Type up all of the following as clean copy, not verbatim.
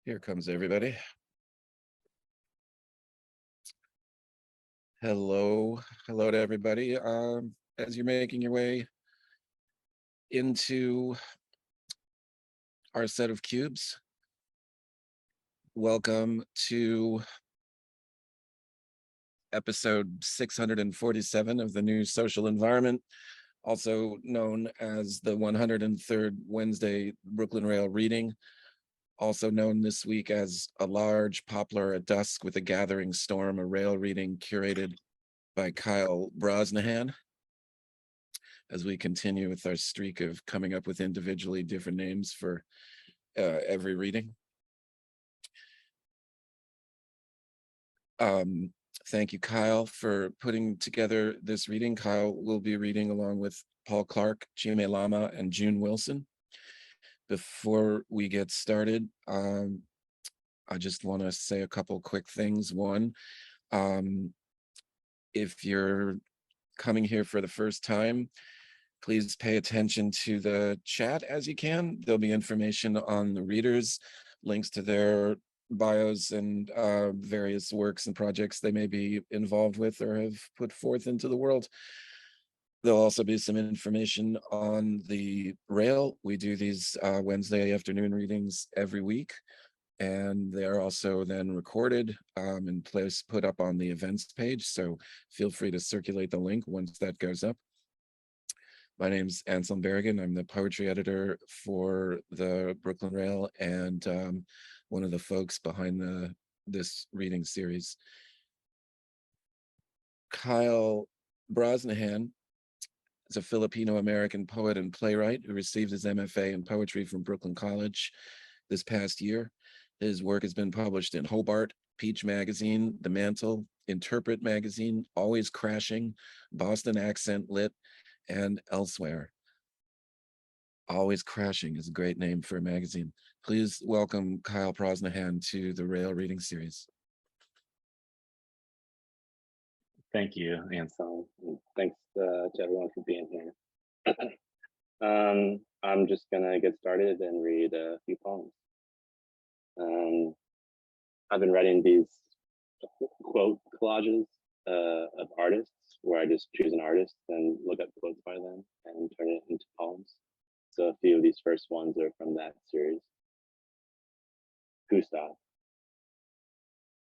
Here comes everybody. Hello to everybody. As you're making your way into our set of cubes, welcome to episode 647 of the new social environment, also known as the 103rd Wednesday Brooklyn Rail reading, also known this week as A Large Poplar at Dusk with a Gathering Storm, a rail reading curated by Kyle Brosnihan, as we continue with our streak of coming up with individually different names for every reading. Thank you, Kyle, for putting together this reading. Kyle will be reading along with Paul Clark, Chime Lama, and June Wilson. Before we get started, I just want to say a couple quick things. One, if you're coming here for the first time, please pay attention to the chat as you can. There'll be information on the readers, links to their bios and various works and projects they may be involved with or have put forth into the world. There'll also be some information on the rail. We do these Wednesday afternoon readings every week, and they're also then recorded and put up on the events page. So feel free to circulate the link once that goes up. My name's Anselm Berrigan. I'm the poetry editor for the Brooklyn Rail and one of the folks behind this reading series. Kyle Brosnihan is a Filipino-American poet and playwright who received his MFA in poetry from Brooklyn College this past year. His work has been published in Hobart, Peach Magazine, The Mantle, Interpret Magazine, Always Crashing, Boston Accent Lit, and elsewhere. Always Crashing is a great name for a magazine. Please welcome Kyle Brosnihan to the Rail Reading Series. Thank you, Anselm. Thanks to everyone for being here. I'm just gonna get started and read a few poems. I've been writing these quote collages of artists where I just choose an artist and look up quotes by them and turn it into poems. So a few of these first ones are from that series. Gustav.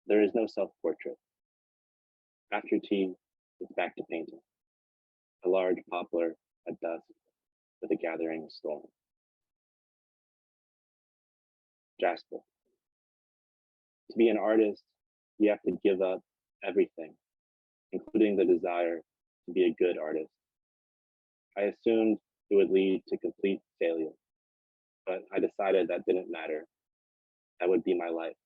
There is no self-portrait. After tea, it's back to painting. A large poplar at dusk with a gathering storm. Jasper. To be an artist, you have to give up everything, including the desire to be a good artist. I assumed it would lead to complete failure, but I decided that didn't matter. That would be my life.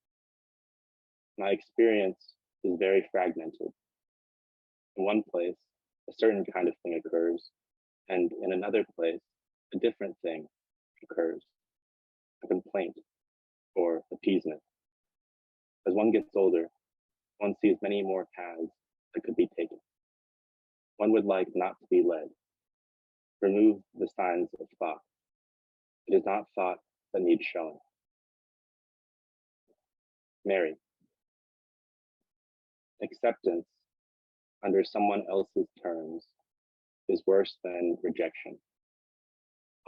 My experience is very fragmented. In one place, a certain kind of thing occurs, and in another place, a different thing occurs, a complaint or appeasement. As one gets older, one sees many more paths that could be taken. One would like not to be led. Remove the signs of thought. It is not thought that needs showing. Mary. Acceptance under someone else's terms is worse than rejection.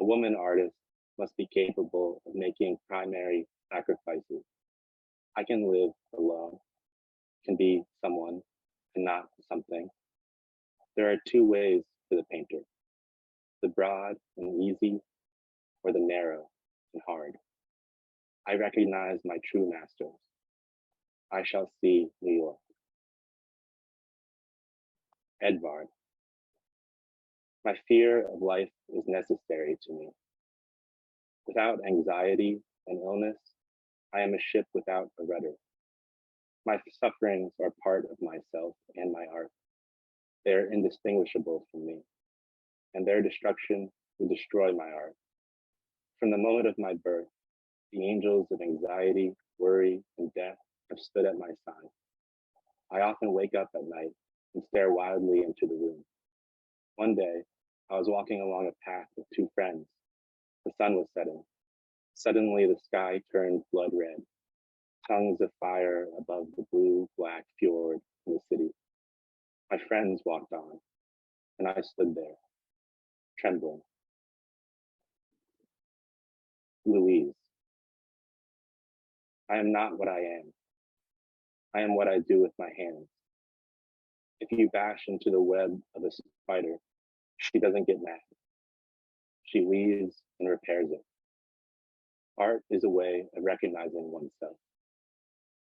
A woman artist must be capable of making primary sacrifices. I can live alone, can be someone and not something. There are two ways to the painter, the broad and easy, or the narrow and hard. I recognize my true masters. I shall see New York. Edvard. My fear of life is necessary to me. Without anxiety and illness, I am a ship without a rudder. My sufferings are part of myself and my art. They are indistinguishable from me, and their destruction will destroy my art. From the moment of my birth, the angels of anxiety, worry, and death have stood at my side. I often wake up at night and stare wildly into the room. One day, I was walking along a path with two friends. The sun was setting. Suddenly, the sky turned blood red. tongues of fire above the blue-black fjord in the city. My friends walked on, and I stood there, trembling. Louise, I am not what I am. I am what I do with my hands. If you bash into the web of a spider, she doesn't get mad. She weaves and repairs it. Art is a way of recognizing oneself.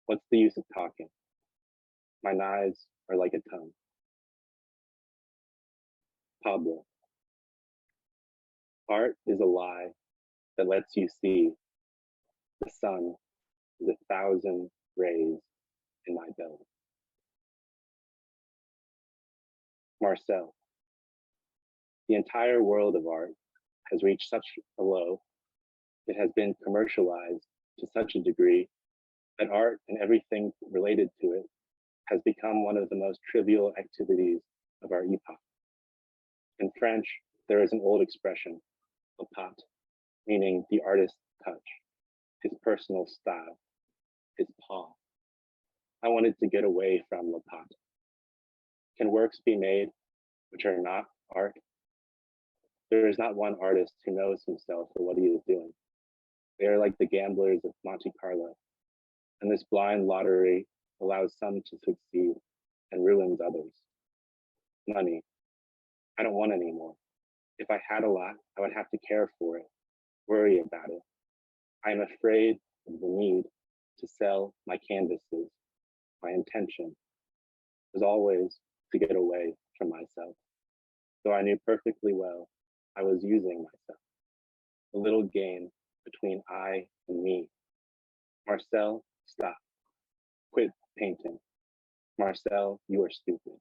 What's the use of talking? My knives are like a tongue. Pablo. Art is a lie that lets you see the sun is 1,000 rays in my belly. Marcel. The entire world of art has reached such a low, it has been commercialized to such a degree that art and everything related to it has become one of the most trivial activities of our epoch. In French, there is an old expression, le pat, meaning the artist's touch, his personal style, his paw. I wanted to get away from le pat. Can works be made which are not art? There is not one artist who knows himself or what he is doing. They are like the gamblers of Monte Carlo, and this blind lottery allows some to succeed and ruins others. Money. I don't want any more. If I had a lot, I would have to care for it, worry about it. I am afraid of the need to sell my canvases. My intention was always to get away from myself. Though I knew perfectly well I was using myself. A little game between I and me. Marcel, stop. Quit painting. Marcel, you are stupid.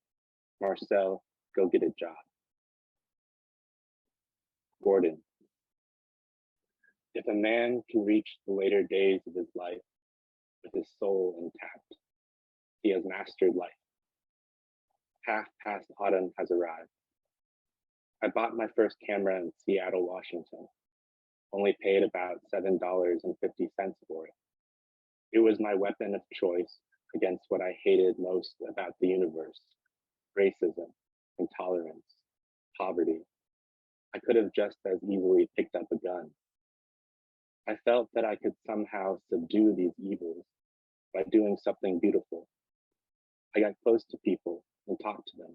Marcel, go get a job. Gordon. If a man can reach the later days of his life with his soul intact, he has mastered life. Half past autumn has arrived. I bought my first camera in Seattle, Washington, only paid about $7.50 for it. It was my weapon of choice against what I hated most about the universe: racism, intolerance, poverty. I could have just as easily picked up a gun. I felt that I could somehow subdue these evils by doing something beautiful. I got close to people and talked to them.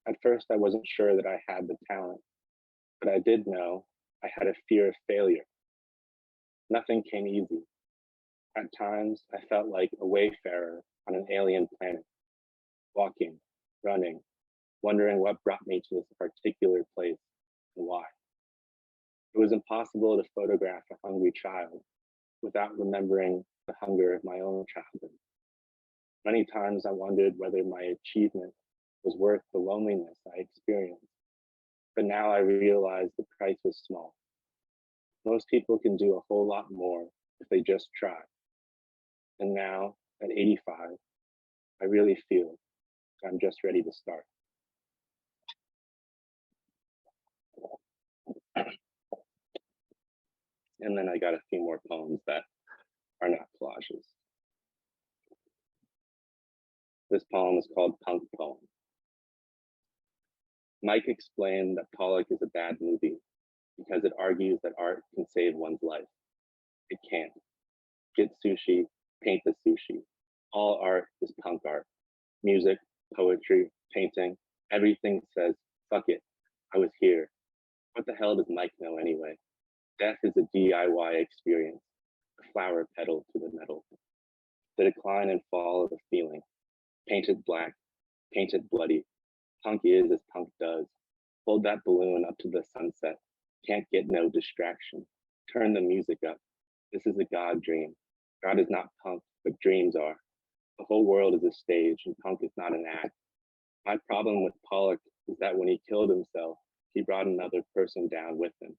At first, I wasn't sure that I had the talent, but I did know I had a fear of failure. Nothing came easy. At times, I felt like a wayfarer on an alien planet, walking, running, wondering what brought me to this particular place and why. It was impossible to photograph a hungry child without remembering the hunger of my own childhood. Many times I wondered whether my achievement was worth the loneliness I experienced, but now I realize the price was small. Most people can do a whole lot more if they just try. And now, at 85, I really feel I'm just ready to start. And then I got a few more poems that are not collages. This poem is called Punk Poem. Mike explained that Pollock is a bad movie because it argues that art can save one's life. It can't. Get sushi, paint the sushi. All art is punk art. Music, poetry, painting, everything says, fuck it, I was here. What the hell does Mike know anyway? Death is a DIY experience, a flower petal to the metal. The decline and fall of a feeling. Painted black, painted bloody. Punk is as punk does. Hold that balloon up to the sunset. Can't get no distraction. Turn the music up. This is a God dream. God is not punk, but dreams are. The whole world is a stage and punk is not an act. My problem with Pollock is that when he killed himself, he brought another person down with him.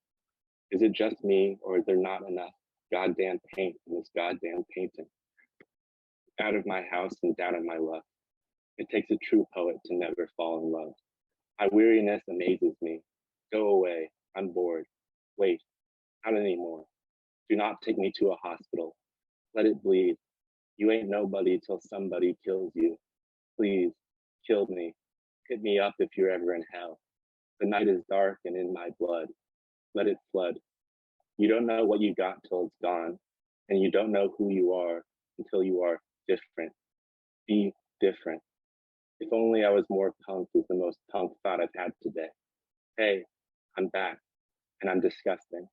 Is it just me, or is there not enough goddamn paint in this goddamn painting? Out of my house and down on my luck. It takes a true poet to never fall in love. My weariness amazes me. Go away, I'm bored. Wait, not anymore. Do not take me to a hospital. Let it bleed. You ain't nobody till somebody kills you. Please, kill me. Hit me up if you're ever in hell. The night is dark and in my blood. Let it flood. You don't know what you got till it's gone, and you don't know who you are until you are different. Be different. If only I was more punk is the most punk thought I've had today. Hey, I'm back, and I'm disgusting.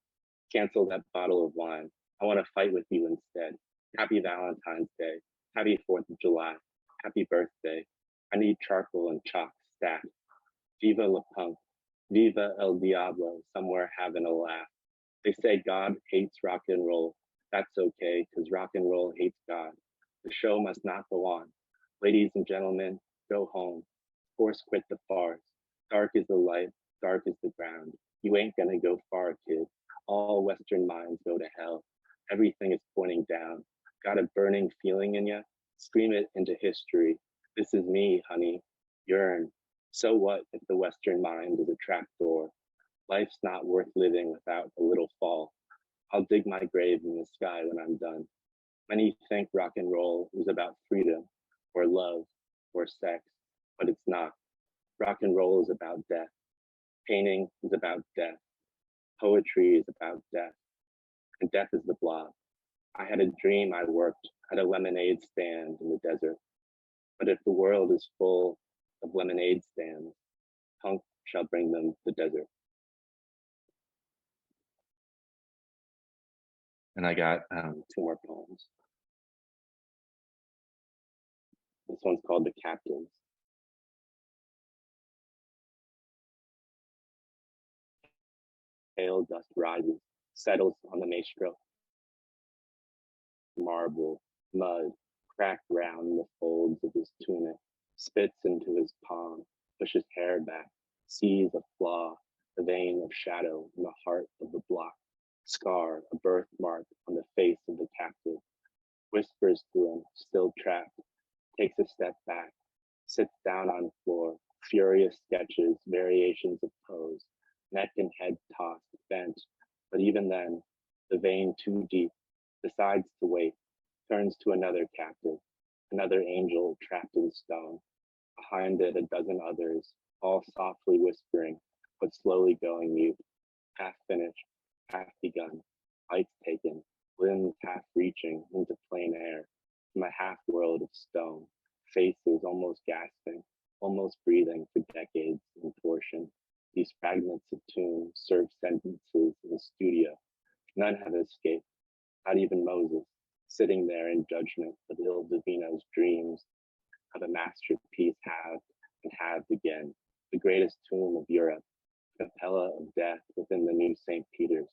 Cancel that bottle of wine. I want to fight with you instead. Happy Valentine's Day. Happy 4th of July. Happy birthday. I need charcoal and chalk stat. Viva la punk. Viva el diablo. Somewhere having a laugh. They say God hates rock and roll. That's okay, because rock and roll hates God. The show must not go on. Ladies and gentlemen, go home. Force quit the farce. Dark is the light, dark is the ground. You ain't gonna go far, kid. All Western minds go to hell. Everything is pointing down. Got a burning feeling in ya? Scream it into history. This is me, honey. Yearn. So what if the Western mind is a trapdoor? Life's not worth living without a little fall. I'll dig my grave in the sky when I'm done. Many think rock and roll is about freedom or love or sex, but it's not. Rock and roll is about death. Painting is about death. Poetry is about death. And death is the blob. I had a dream I worked at a lemonade stand in the desert. But if the world is full of lemonade stands, punk shall bring them the desert. And I got 2 more poems. This one's called The Captains. Pale dust rises, settles on the maestro. Marble, mud, cracked round the folds of his tunic, spits into his palm, pushes hair back, sees a flaw, a vein of shadow in the heart of the block, scar, a birthmark on the face of the captive, whispers to him, still trapped, takes a step back, sits down on floor, furious sketches, variations of pose, neck and head tossed, bent, but even then, the vein too deep, decides to wait, turns to another captive, another angel trapped in stone, behind it a dozen others, all softly whispering, but slowly going mute, half finished, half begun, lights taken, limbs half reaching into plain air, from a half world of stone, faces almost gasping, almost breathing for decades in torsion. These fragments of tune serve sentences in the studio. None have escaped, not even Moses, sitting there in judgment of Il Divino's dreams of a masterpiece halved and halved again, the greatest tomb of Europe, capella of death within the new St. Peter's,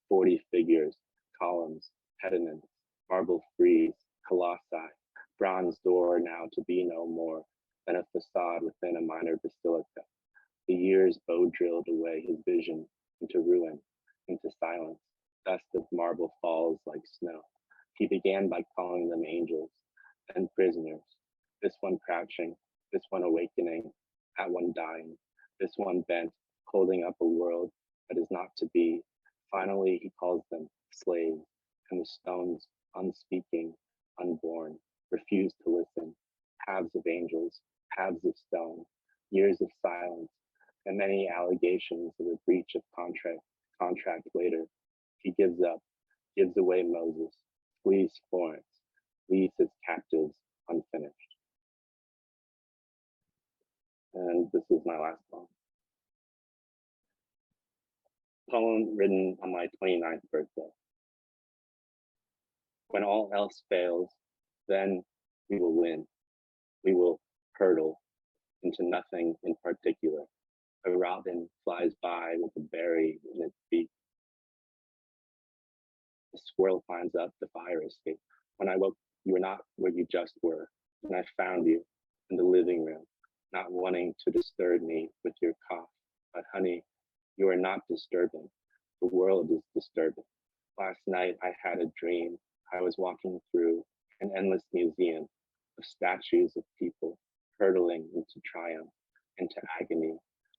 40 figures, columns, pediments, marble frieze, colossi, bronze door now to be no more than a facade within a minor basilica. The years bow drilled away his vision into ruin, into silence. Dust of marble falls like snow. He began by calling them angels, then prisoners. This one crouching, this one awakening, that one dying, this one bent, holding up a world that is not to be. Finally, he calls them slaves, and the stones, unspeaking, unborn, refuse to listen. Halves of angels, halves of stone, years of silence, and many allegations of a breach of contract later. He gives up, gives away Moses, flees Florence, leaves his captives unfinished. And this is my last poem. Poem written on my 29th birthday. When all else fails, then we will win. We will hurtle into nothing in particular. A robin flies by with a berry in its beak. A squirrel climbs up the fire escape. When I woke, you were not where you just were. And I found you in the living room, not wanting to disturb me with your cough. But honey, you are not disturbing. The world is disturbing. Last night I had a dream. I was walking through an endless museum of statues of people hurtling into triumph, into agony,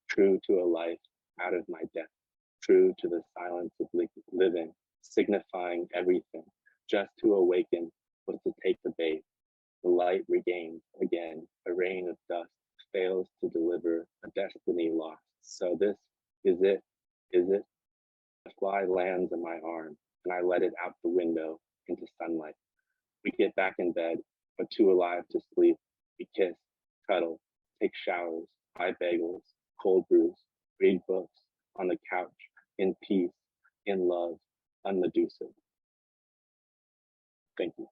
true to a life out of my death, true to the silence of living, signifying everything, just to awaken was to take the bait. The light regains again. A rain of dust fails to deliver a destiny lost. So this is it, is it? A fly lands on my arm, and I let it out the window into sunlight. We get back in bed, but too alive to sleep. We kiss, cuddle, take showers, buy bagels, cold brews, read books on the couch, in peace, in love, unmedusive. Thank you.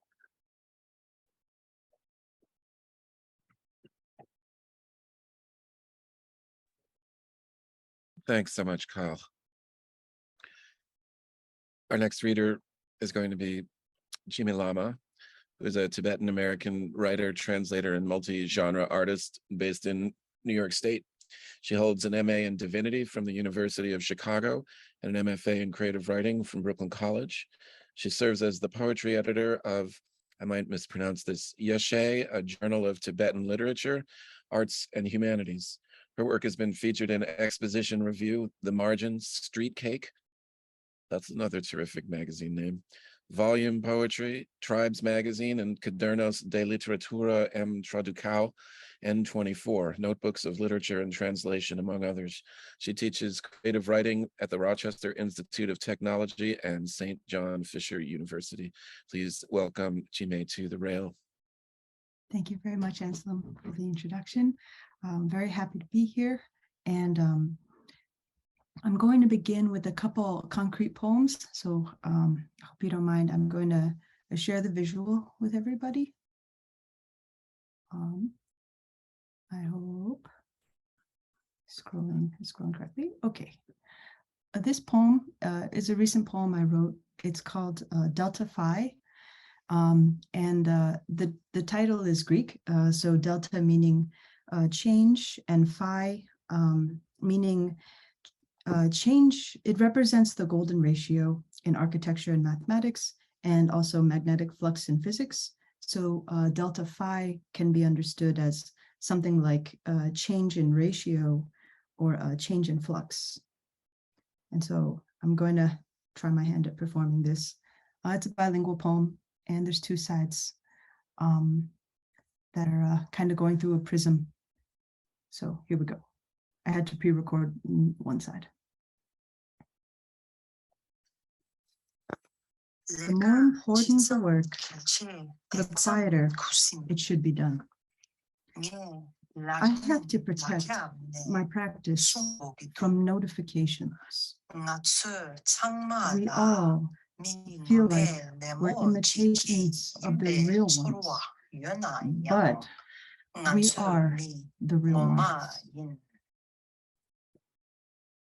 Thanks so much, Kyle. Our next reader is going to be Chime Lama, who is a Tibetan-American writer, translator, and multi-genre artist based in New York State. She holds an MA in Divinity from the University of Chicago and an MFA in Creative Writing from Brooklyn College. She serves as the poetry editor of, I might mispronounce this, Yeshe, a journal of Tibetan literature, arts, and humanities. Her work has been featured in Exposition Review, The Margins, Street Cake, that's another terrific magazine name, Volume Poetry, Tribes Magazine, and Cadernos de Literatura em Traducao, N24, Notebooks of Literature and Translation, among others. She teaches creative writing at the Rochester Institute of Technology and St. John Fisher University. Please welcome Chime to the rail. Thank you very much, Anselm, for the introduction. I'm very happy to be here. And I'm going to begin with a couple concrete poems. So I hope you don't mind. I'm going to share the visual with everybody. I hope scrolling correctly. Okay. This poem is a recent poem I wrote. It's called Delta Phi. And the title is Greek. So delta meaning change, and phi meaning change. It represents the golden ratio in architecture and mathematics, and also magnetic flux in physics. So delta phi can be understood as something like change in ratio or change in flux. And so I'm going to try my hand at performing this. It's a bilingual poem, and there's two sides that are kind of going through a prism. So here we go. I had to pre-record one side. The more important the work, the quieter it should be done. I have to protect my practice from notifications. We all feel like we're imitations of the real ones, but we are the real ones.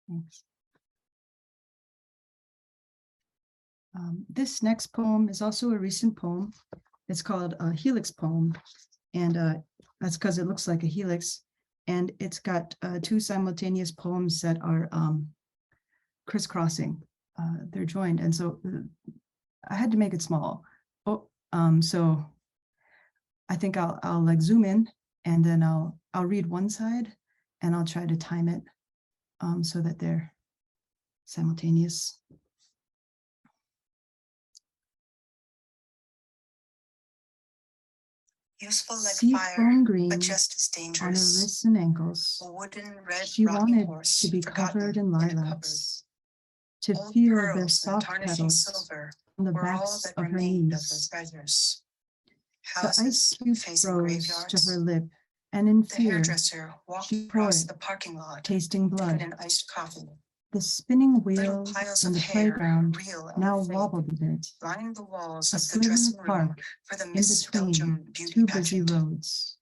Thanks. This next poem is also a recent poem. It's called a Helix Poem, and that's because it looks like a helix, and it's got two simultaneous poems that are crisscrossing. They're joined, and so I had to make it small. So I think I'll like zoom in, and then I'll read one side, and I'll try to time it so that they're simultaneous. Useful like Seafoam green but just as on her dangerous. wrists and ankles. A wooden red She rocking wanted horse to be forgotten covered in a lilacs, to cupboard. Old feel their pearls and soft tarnishing petals silver on the were all backs that of her remained of knees. her treasures. The ice Houses cube facing rose graveyards. to her lip, and in The fear, hairdresser walked she across poured, the parking lot tasting to get blood. an iced coffee. The spinning Little wheels piles in of the hair, playground real and now fake, wobbled a bit, lining the walls a of the sliver dressing of room park for the in Miss Belgium between beauty two busy pageant. roads.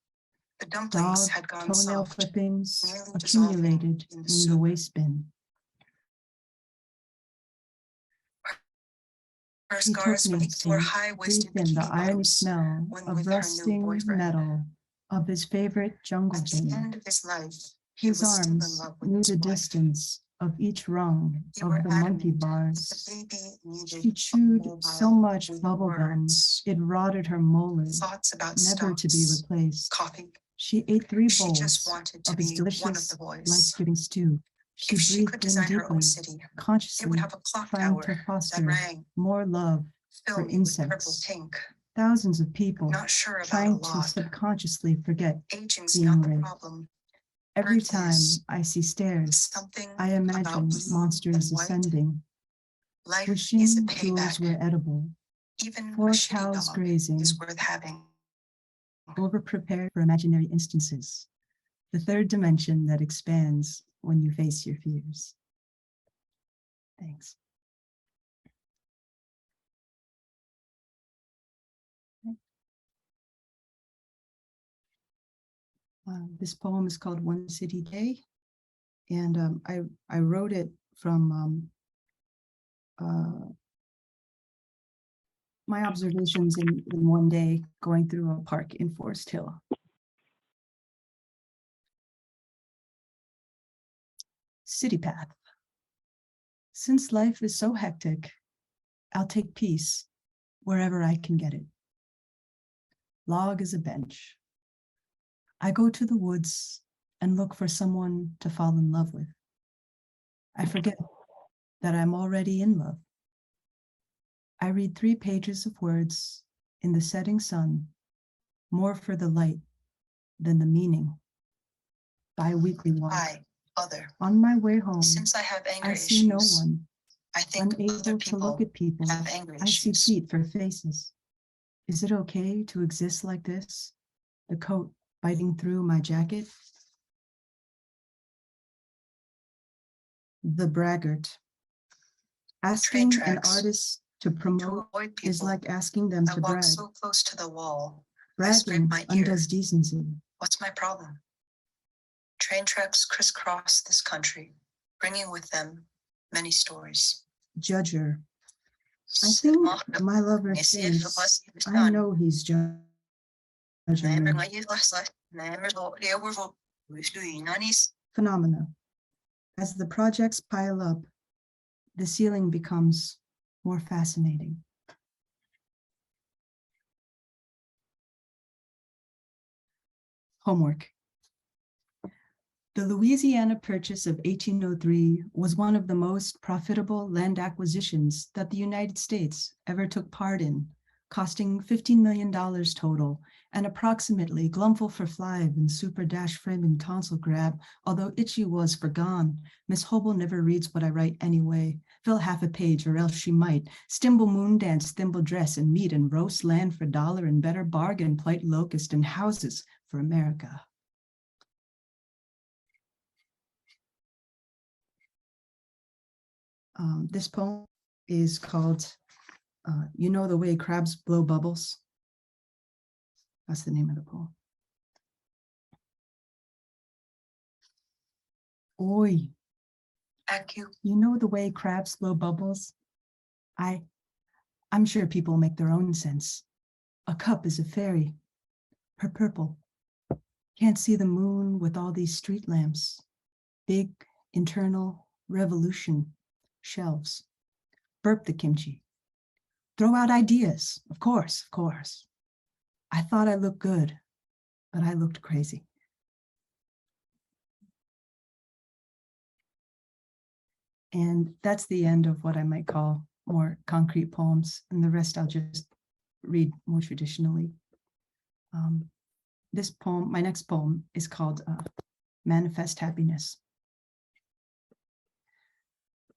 The dumplings Dog had gone toenail soft, clippings nearly dissolving accumulated in the in the soup. waste bin. Her She took scars me wore to high-waisted breathe in the bikini irony bottoms smell when of with her new rusting boyfriend. metal of his favorite jungle At the gym. end of his life, he His was still in arms love with knew his the wife. distance of each rung They of were the monkey adamant that bars. the baby needed She a chewed mobile so much with bubble gum, words. it rotted her molars, Thoughts about never to be stocks, replaced. coffee. She ate 3 She just bowls wanted to of his be one of delicious, the boys. life-giving stew. She If she could breathed in design her own deeply, city, it would consciously have a clock trying tower to that foster rang, more love fill for me with purple insects. pink, thousands of people Not sure about a trying to lot. subconsciously forget Aging's being not the raped. problem. Every Earth time is. I see stairs, Something I about imagine blue monsters and white. ascending, Life is a wishing jewels payback. were edible, Even a 4 shitty cows dog grazing, is worth having. over-prepared for imaginary instances, the third dimension that expands when you face your fears. Thanks. This poem is called One City Day, and I wrote it from my observations in one day going through a park in Forest Hill. City path. Since life is so hectic, I'll take peace wherever I can get it. Log is a bench. I go to the woods and look for someone to fall in love with. I forget that I'm already in love. I read 3 pages of words in the setting sun, more for the light than the meaning. Bi-weekly walk. Hi, other. On my way home, Since I have anger I see no issues, one. I think other Unable to people look at people, have anger I see issues. feet for faces. Is it okay to exist like this? The coat biting through my jacket. The braggart. Asking an tracks. artist to To promote avoid is people, like asking them I to walk brag. so close to the wall. I scrape Bragging my ear. undoes decency. What's my problem? Train tracks crisscross this country, bringing with them many stories. Judger. I think my lover thinks I know he's judging me. Phenomena. As the projects pile up, the ceiling becomes more fascinating. Homework. The Louisiana Purchase of 1803 was one of the most profitable land acquisitions that the United States ever took part in, costing $15 million total, and approximately glumful for flive and super dash framing tonsil grab, although itchy was forgone. Miss Hobel never reads what I write anyway. Fill half a page or else she might. Stimble moon dance, thimble dress, and meat and roast land for dollar and better bargain, plight locust and houses for America. This poem is called You Know the Way Crabs Blow Bubbles. That's the name of the poem. Oi, you know the way crabs blow bubbles? I'm sure people make their own sense. A cup is a fairy, her purple. Can't see the moon with all these street lamps. Big internal revolution shelves. Burp the kimchi. Throw out ideas, of course, of course. I thought I looked good, but I looked crazy. And that's the end of what I might call more concrete poems, and the rest I'll just read more traditionally. This poem, my next poem, is called Manifest Happiness.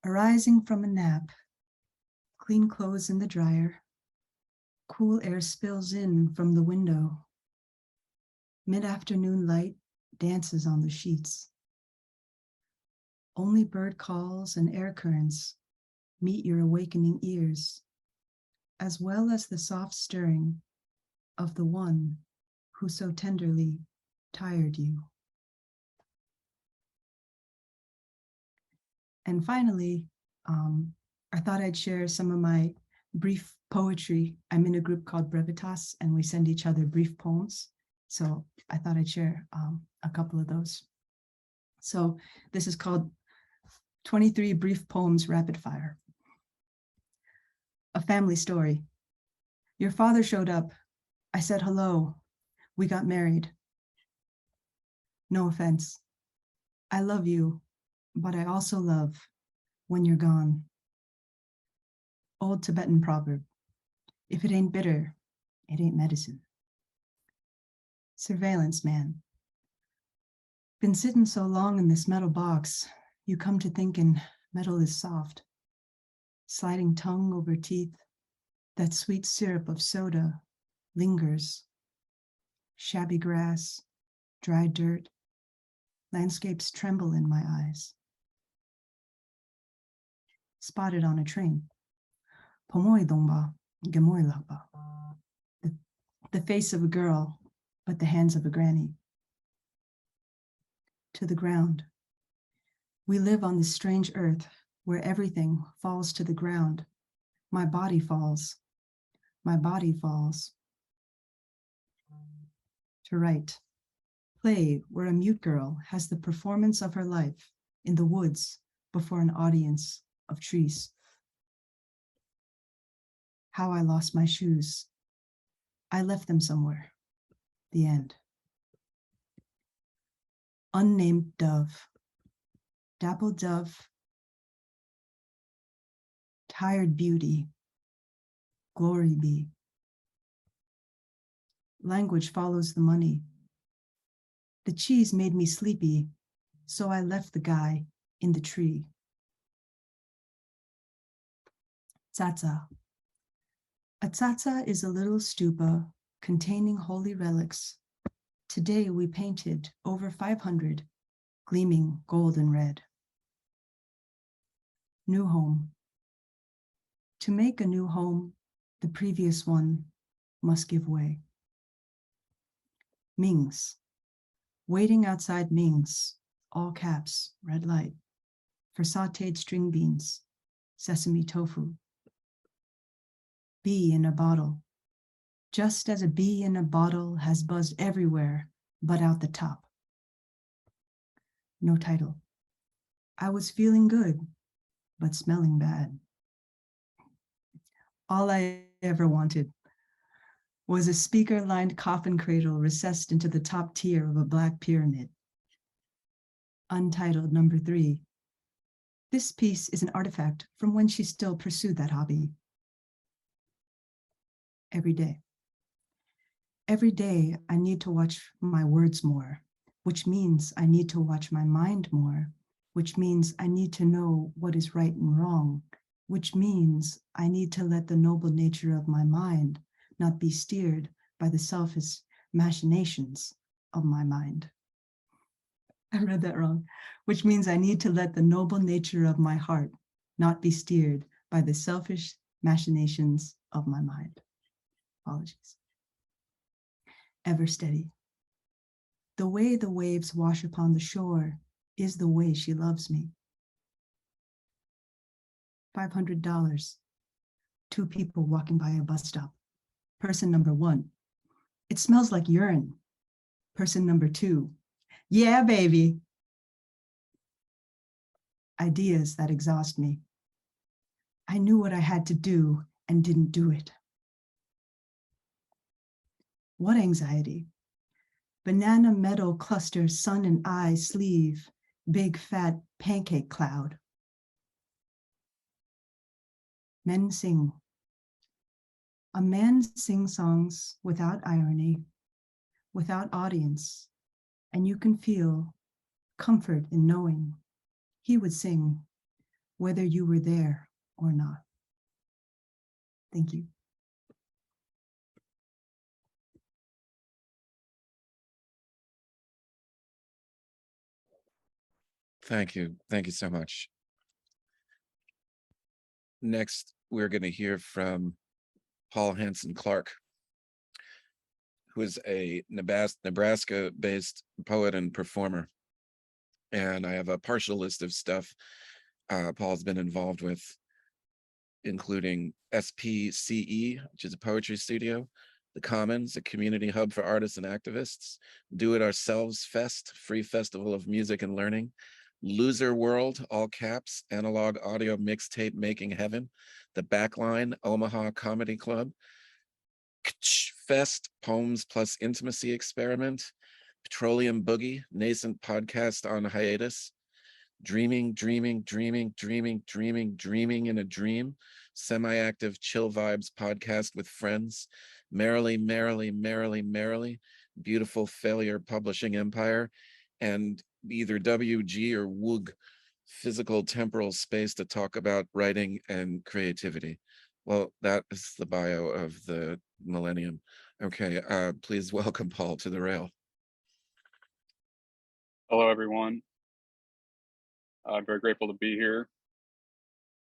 Arising from a nap, clean clothes in the dryer, cool air spills in from the window. Mid-afternoon light dances on the sheets. Only bird calls and air currents meet your awakening ears, as well as the soft stirring of the one who so tenderly tired you. And finally, I thought I'd share some of my brief poetry. I'm in a group called Brevitas, and we send each other brief poems. So I thought I'd share a couple of those. So this is called 23 Brief Poems Rapid Fire. A family story. Your father showed up. I said hello. We got married. No offense. I love you, but I also love when you're gone. Old Tibetan proverb. If it ain't bitter, It ain't medicine. Surveillance man. Been sitting so long in this metal box, you come to thinking metal is soft. Sliding tongue over teeth, that sweet syrup of soda lingers. Shabby grass, dry dirt, landscapes tremble in my eyes. Spotted on a train. Pomoy dongba, gemoy lakba. The face of a girl, but the hands of a granny. To the ground. We live on this strange earth where everything falls to the ground. My body falls. My body falls. To write. Play where a mute girl has the performance of her life in the woods before an audience of trees. How I lost my shoes. I left them somewhere. The end. Unnamed dove. Dappled dove. Tired beauty. Glory be. Language follows the money. The cheese made me sleepy, so I left the guy in the tree. Tsatsa. A tsatsa is a little stupa containing holy relics. Today we painted over 500, gleaming gold and red. New home. To make a new home, the previous one must give way. Ming's. Waiting outside Ming's, all caps, red light, for sauteed string beans, sesame tofu. Bee in a bottle. Just as a bee in a bottle has buzzed everywhere but out the top. No title. I was feeling good, but smelling bad. All I ever wanted was a speaker-lined coffin cradle recessed into the top tier of a black pyramid. Untitled number 3. This piece is an artifact from when she still pursued that hobby. Every day. Every day I need to watch my words more, which means I need to watch my mind more, which means I need to know what is right and wrong, which means I need to let the noble nature of my mind not be steered by the selfish machinations of my mind. I read that wrong, which means I need to let the noble nature of my heart not be steered by the selfish machinations of my mind. Apologies. Ever steady. The way the waves wash upon the shore is the way she loves me. $500. 2 people walking by a bus stop. Person number 1, it smells like urine. Person number 2, yeah, baby. Ideas that exhaust me. I knew what I had to do and didn't do it. What anxiety? Banana metal cluster, sun and eye sleeve, big fat pancake cloud. Men sing. A man sings songs without irony, without audience, and you can feel comfort in knowing he would sing whether you were there or not. Thank you. Thank you. Thank you so much. Next, we're going to hear from Paul Hanson Clark, who is a Nebraska-based poet and performer. And I have a partial list of stuff Paul's been involved with, including SPCE, which is a poetry studio, The Commons, a community hub for artists and activists, Do It Ourselves Fest, free festival of music and learning, Loser World, all caps, analog audio mixtape making heaven, The Backline, Omaha Comedy Club, Ctchfest, poems plus intimacy experiment, Petroleum Boogie, nascent podcast on hiatus, dreaming in a dream, semi-active chill vibes podcast with friends, Merrily, Merrily, Merrily, Merrily, Beautiful Failure Publishing Empire, and either WG or WUG, Physical-Temporal Space, to talk about writing and creativity. Well, that is the bio of the millennium. Okay, please welcome Paul to the rail. Hello, everyone. I'm very grateful to be here.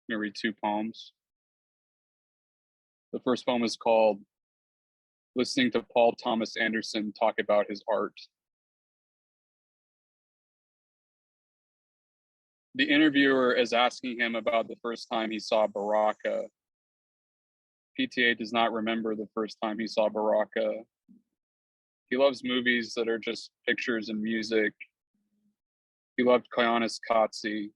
I'm going to read two poems. The first poem is called Listening to Paul Thomas Anderson Talk About His Art. The interviewer is asking him about the first time he saw Baraka. PTA does not remember the first time he saw Baraka. He loves movies that are just pictures and music. He loved Koyanis Katsi.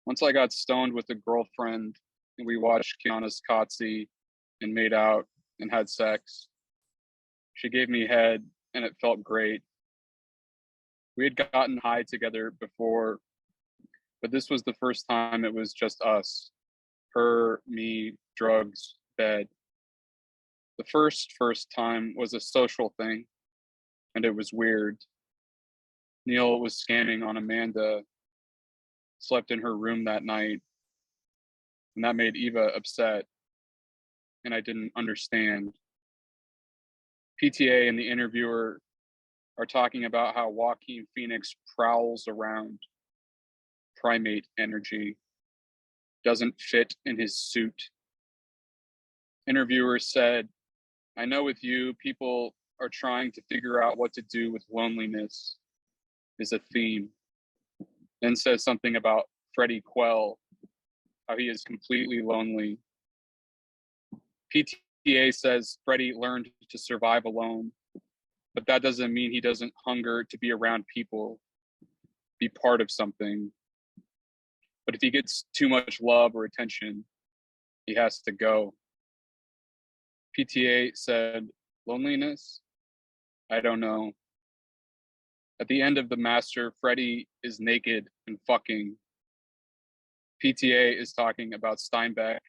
Once I got stoned with a girlfriend and we watched Koyanis Katsi and made out and had sex. She gave me head and it felt great. We had gotten high together before, but this was the first time it was just us. Her, me, drugs, bed. The first time was a social thing, and it was weird. Neil was scamming on Amanda, slept in her room that night, and that made Eva upset, and I didn't understand. PTA and the interviewer are talking about how Joaquin Phoenix prowls around. Primate energy doesn't fit in his suit. Interviewer said, I know with you, people are trying to figure out what to do with loneliness is a theme. Then says something about Freddie Quell, how he is completely lonely. PTA says Freddie learned to survive alone, but that doesn't mean he doesn't hunger to be around people, be part of something. But if he gets too much love or attention, he has to go. PTA said, loneliness? I don't know. At the end of The Master, Freddie is naked and fucking. PTA is talking about Steinbeck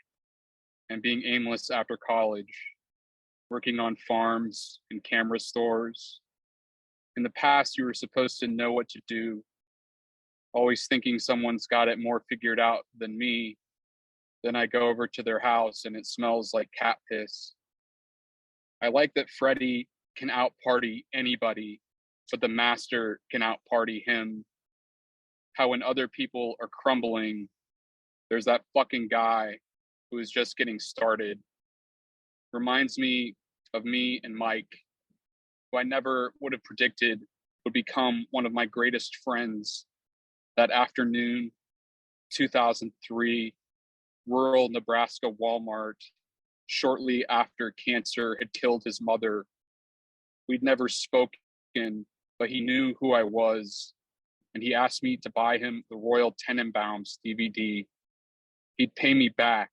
and being aimless after college, working on farms and camera stores. In the past, you were supposed to know what to do, always thinking someone's got it more figured out than me. Then I go over to their house and it smells like cat piss. I like that Freddie can out-party anybody, but the master can out-party him. How when other people are crumbling, there's that fucking guy who is just getting started. Reminds me of me and Mike, who I never would have predicted would become one of my greatest friends. That afternoon, 2003, rural Nebraska Walmart, shortly after cancer had killed his mother. We'd never spoken, but he knew who I was, and he asked me to buy him the Royal Tenenbaums DVD. He'd pay me back.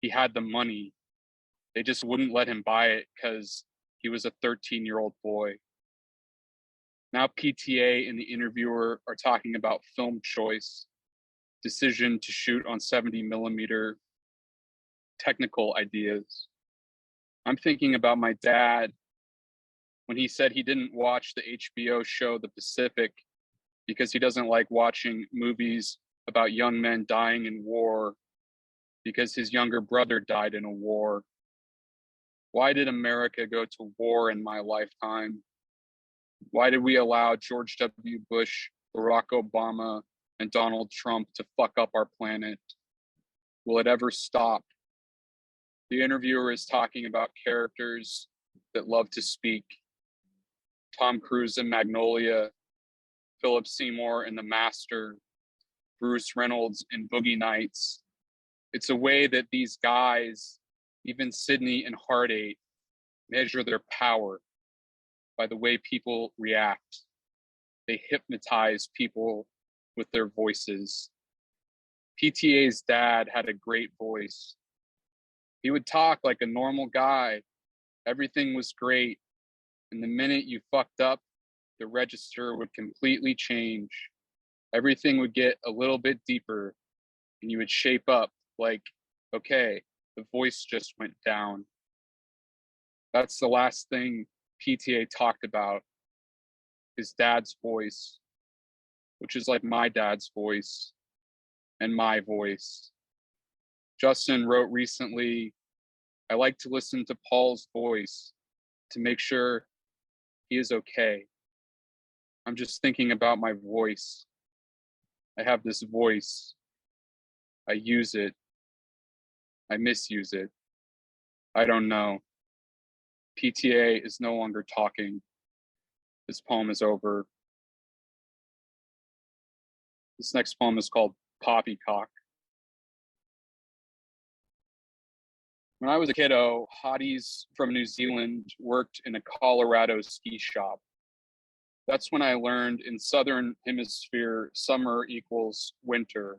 He had the money. They just wouldn't let him buy it because he was a 13-year-old boy. Now PTA and the interviewer are talking about film choice, decision to shoot on 70 millimeter, technical ideas. I'm thinking about my dad when he said he didn't watch the HBO show The Pacific because he doesn't like watching movies about young men dying in war because his younger brother died in a war. Why did America go to war in my lifetime? Why did we allow George W. Bush, Barack Obama, and Donald Trump to fuck up our planet? Will it ever stop? The interviewer is talking about characters that love to speak. Tom Cruise in Magnolia, Philip Seymour in The Master, Bruce Reynolds in Boogie Nights. It's a way that these guys, even Sydney and Heart 8, measure their power by the way people react. They hypnotize people with their voices. PTA's dad had a great voice. He would talk like a normal guy. Everything was great. And the minute you fucked up, the register would completely change. Everything would get a little bit deeper and you would shape up like, okay, the voice just went down. That's the last thing PTA talked about, his dad's voice, which is like my dad's voice and my voice. Justin wrote recently, I like to listen to Paul's voice to make sure he is okay. I'm just thinking about my voice. I have this voice. I use it. I misuse it. I don't know. PTA is no longer talking. This poem is over. This next poem is called Poppycock. When I was a kiddo, hotties from New Zealand worked in a Colorado ski shop. That's when I learned in Southern Hemisphere, summer equals winter.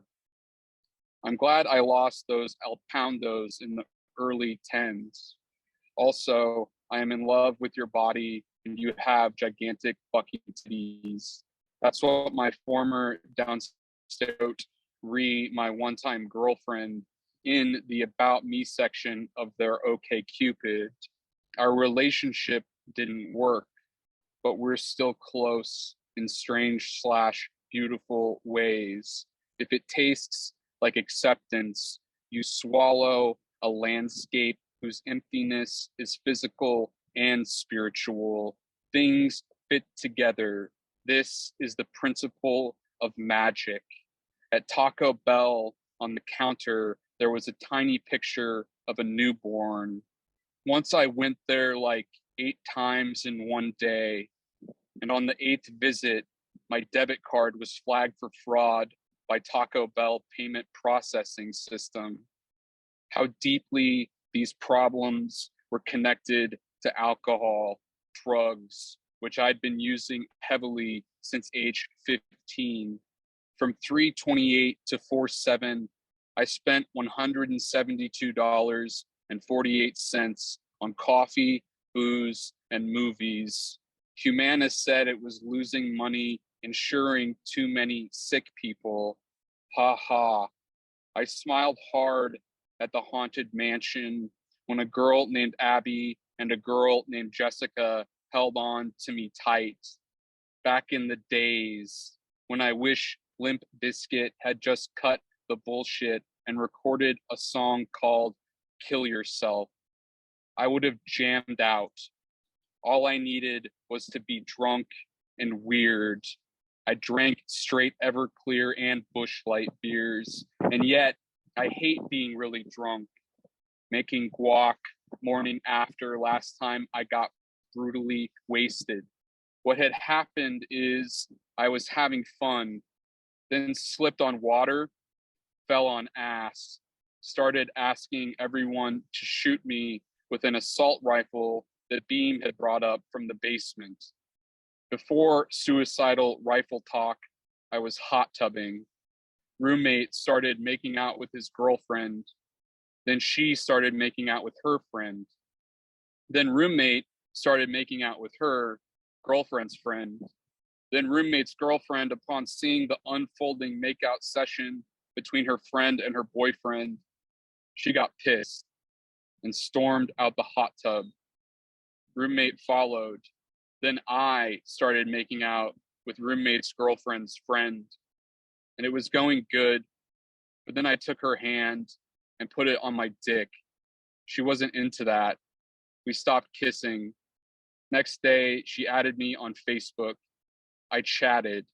I'm glad I lost those alpoundos in the early 10s. Also, I am in love with your body and you have gigantic bucky titties. That's what my former downstate my one-time girlfriend in the About Me section of their OkCupid. Our relationship didn't work, but we're still close in strange / beautiful ways. If it tastes like acceptance, you swallow a landscape whose emptiness is physical and spiritual. Things fit together. This is the principle of magic. At Taco Bell on the counter, there was a tiny picture of a newborn. Once I went there like 8 times in one day, and on the 8th visit, my debit card was flagged for fraud by Taco Bell payment processing system. How deeply these problems were connected to alcohol, drugs, which I'd been using heavily since age 15. From 328 to 47, I spent $172.48 on coffee, booze, and movies. Humana said it was losing money insuring too many sick people. Ha ha. I smiled hard at the haunted mansion when a girl named Abby and a girl named Jessica held on to me tight. Back in the days when I wish Limp Bizkit had just cut the bullshit and recorded a song called Kill Yourself, I would have jammed out. All I needed was to be drunk and weird. I drank straight Everclear and Busch Light beers, and yet I hate being really drunk. Making guac morning after last time I got brutally wasted. What had happened is I was having fun, then slipped on water, fell on ass, started asking everyone to shoot me with an assault rifle that Beam had brought up from the basement. Before suicidal rifle talk, I was hot tubbing. Roommate started making out with his girlfriend. Then she started making out with her friend. Then roommate started making out with her girlfriend's friend. Then roommate's girlfriend, upon seeing the unfolding makeout session between her friend and her boyfriend, she got pissed and stormed out the hot tub. Roommate followed. Then I started making out with roommate's girlfriend's friend, and it was going good. But then I took her hand and put it on my dick. She wasn't into that. We stopped kissing. Next day, she added me on Facebook. I chatted.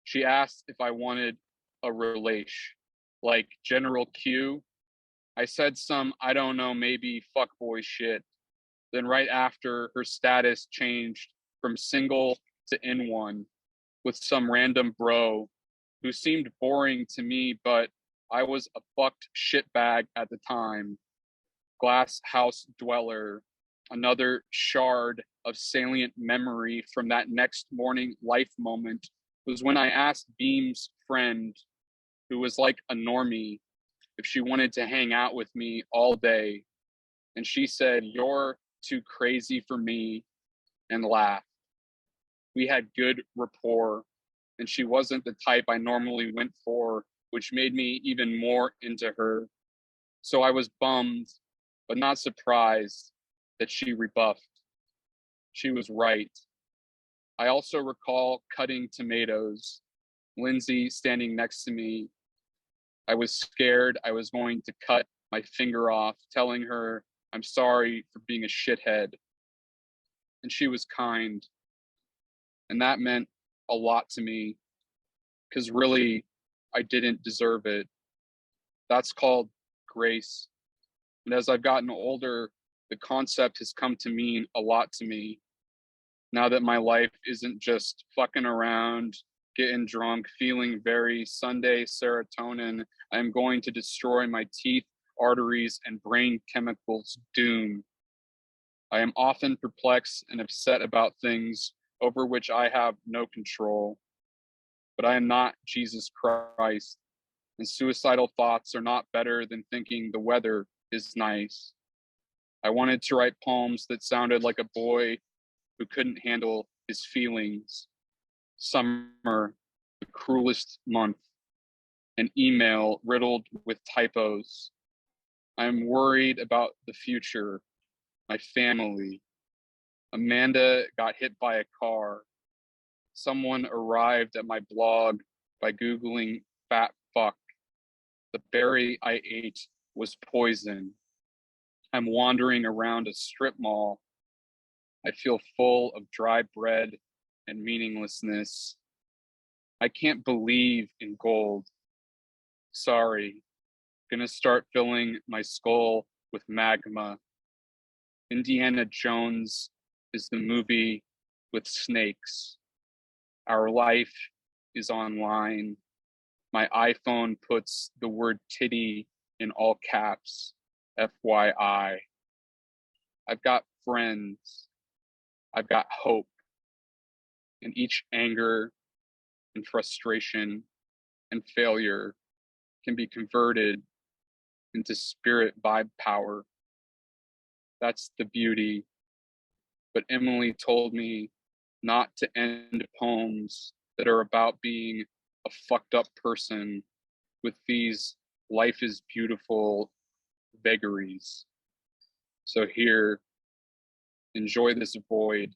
She asked if I wanted a relation, like General Q. I said some, I don't know, maybe fuckboy shit. Then right after, her status changed from single to in one with some random bro who seemed boring to me, but I was a fucked shitbag at the time. Glass house dweller, another shard of salient memory from that next morning life moment was when I asked Beam's friend, who was like a normie, if she wanted to hang out with me all day. And she said, "You're too crazy for me," and laughed. We had good rapport, and she wasn't the type I normally went for, which made me even more into her. So I was bummed, but not surprised. that she rebuffed. She was right. I also recall cutting tomatoes, Lindsay standing next to me. I was scared I was going to cut my finger off, telling her I'm sorry for being a shithead. And she was kind. And that meant a lot to me, because really, I didn't deserve it. That's called grace. And as I've gotten older, the concept has come to mean a lot to me. Now that my life isn't just fucking around, getting drunk, feeling very Sunday serotonin, I'm going to destroy my teeth, arteries, and brain chemicals doom. I am often perplexed and upset about things over which I have no control. But I am not Jesus Christ, and suicidal thoughts are not better than thinking the weather is nice. I wanted to write poems that sounded like a boy who couldn't handle his feelings. Summer, the cruelest month. An email riddled with typos. I'm worried about the future, my family. Amanda got hit by a car. Someone arrived at my blog by Googling fat fuck. The berry I ate was poison. I'm wandering around a strip mall. I feel full of dry bread and meaninglessness. I can't believe in gold. Sorry, gonna start filling my skull with magma. Indiana Jones is the movie with snakes. Our life is online. My iPhone puts the word titty in all caps, FYI. I've got friends. I've got hope. And each anger and frustration and failure can be converted into spirit vibe power. That's the beauty. But Emily told me not to end poems that are about being a fucked up person with these life is beautiful vagaries. So here, enjoy this void.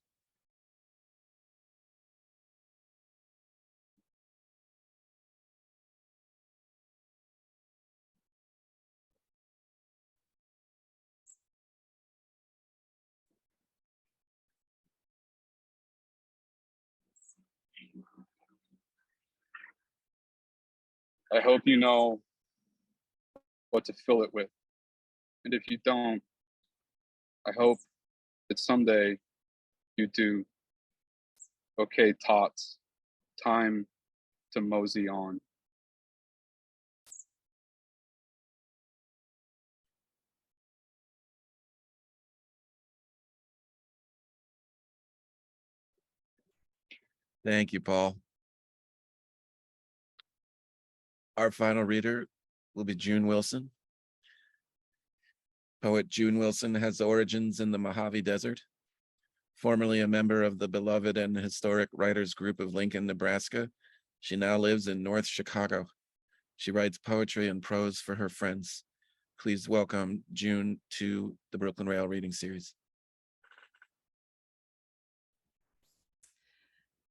I hope you know what to fill it with. And if you don't, I hope that someday you do. Okay, tots, time to mosey on. Thank you, Paul. Our final reader will be June Wilson. Poet June Wilson has origins in the Mojave Desert. Formerly a member of the beloved and historic writers group of Lincoln, Nebraska, she now lives in North Chicago. She writes poetry and prose for her friends. Please welcome June to the Brooklyn Rail Reading Series.